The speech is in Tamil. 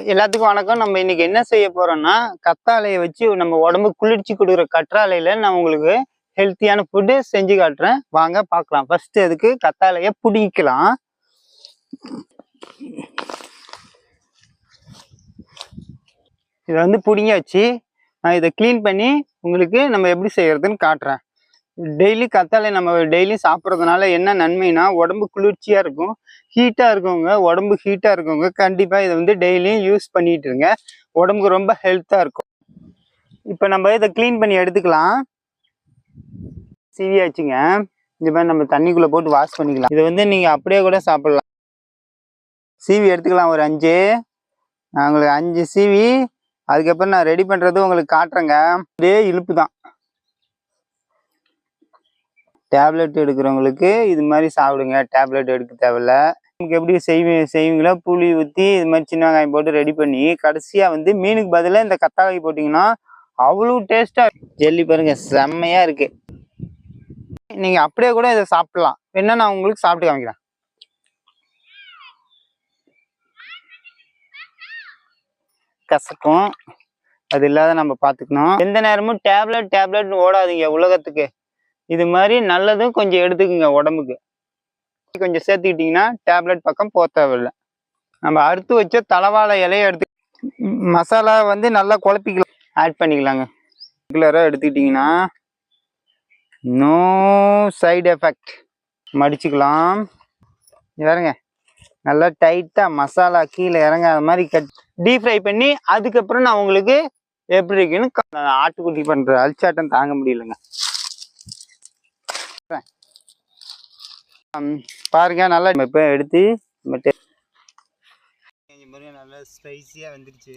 எல்லாத்துக்கும் வணக்கம். நம்ம இன்னைக்கு என்ன செய்ய போறோம்னா, கத்தாழையை வச்சு நம்ம உடம்பு குளிர்ச்சி கொடுக்குற கற்றாழையில நான் உங்களுக்கு ஹெல்த்தியான ஃபுட்டு செஞ்சு காட்டுறேன். வாங்க பார்க்கலாம். ஃபர்ஸ்ட் அதுக்கு கத்தாழையை பிடிக்கலாம். இதை வந்து பிடிங்காச்சு. நான் இதை க்ளீன் பண்ணி உங்களுக்கு நம்ம எப்படி செய்யறதுன்னு காட்டுறேன். டெய்லி கத்தாழை நம்ம டெய்லியும் சாப்பிட்றதுனால என்ன நன்மைனா, உடம்பு குளிர்ச்சியாக இருக்கும். ஹீட்டாக இருக்கவங்க, உடம்பு ஹீட்டாக இருக்கவங்க கண்டிப்பாக இதை வந்து டெய்லியும் யூஸ் பண்ணிட்டு இருங்க. உடம்புக்கு ரொம்ப ஹெல்த்தாக இருக்கும். இப்போ நம்ம இதை க்ளீன் பண்ணி எடுத்துக்கலாம். சீவியாச்சுங்க. இது மாதிரி நம்ம தண்ணிக்குள்ளே போட்டு வாஷ் பண்ணிக்கலாம். இதை வந்து நீங்கள் அப்படியே கூட சாப்பிட்லாம். சீவி எடுத்துக்கலாம். ஒரு 5 நான் உங்களுக்கு 5 சீவி அதுக்கப்புறம் நான் ரெடி பண்ணுறது உங்களுக்கு காட்டுறேங்க. இதே இழுப்பு தான். டேப்லெட் எடுக்கிறவங்களுக்கு இது மாதிரி சாப்பிடுங்க. டேப்லெட் எடுக்க தேவையில்ல. நமக்கு எப்படி செய்வீங்களோ புளி ஊற்றி இது மாதிரி சின்ன வெங்காயம் போட்டு ரெடி பண்ணி கடைசியாக வந்து மீனுக்கு பதிலாக இந்த கத்தாழை போட்டிங்கன்னா அவ்வளோ டேஸ்ட்டாக ஜெல்லி பாருங்க, செம்மையாக இருக்கு. நீங்கள் அப்படியே கூட இதை சாப்பிடலாம். என்ன நான் உங்களுக்கு சாப்பிட்டு காமிக்கிறேன். கசக்கும், அது இல்லாத நம்ம பார்த்துக்கணும். எந்த நேரமும் டேப்லெட்னு ஓடாதீங்க உலகத்துக்கு. இது மாதிரி நல்லதும் கொஞ்சம் எடுத்துக்குங்க. உடம்புக்கு கொஞ்சம் சேர்த்துக்கிட்டிங்கன்னா டேப்லெட் பக்கம் போக தேவையில்லை. நம்ம அறுத்து வச்ச தலவாழை இலையை எடுத்து மசாலா வந்து நல்லா குழப்பிக்கலாம், ஆட் பண்ணிக்கலாங்க. ரெகுலராக எடுத்துக்கிட்டிங்கன்னா நோ சைடு எஃபெக்ட். மடிச்சுக்கலாம். இறங்க நல்லா டைட்டாக மசாலா கீழே இறங்காத மாதிரி டீப் ஃப்ரை பண்ணி அதுக்கப்புறம் நான் உங்களுக்கு எப்படி இருக்குன்னு ஆட்டுக்குட்டி பண்ணுற அல்சாட்டம் தாங்க முடியலைங்க. பாருங்க, நல்லா இப்போ எடுத்து நல்லா ஸ்பைசியாக வந்துருச்சு.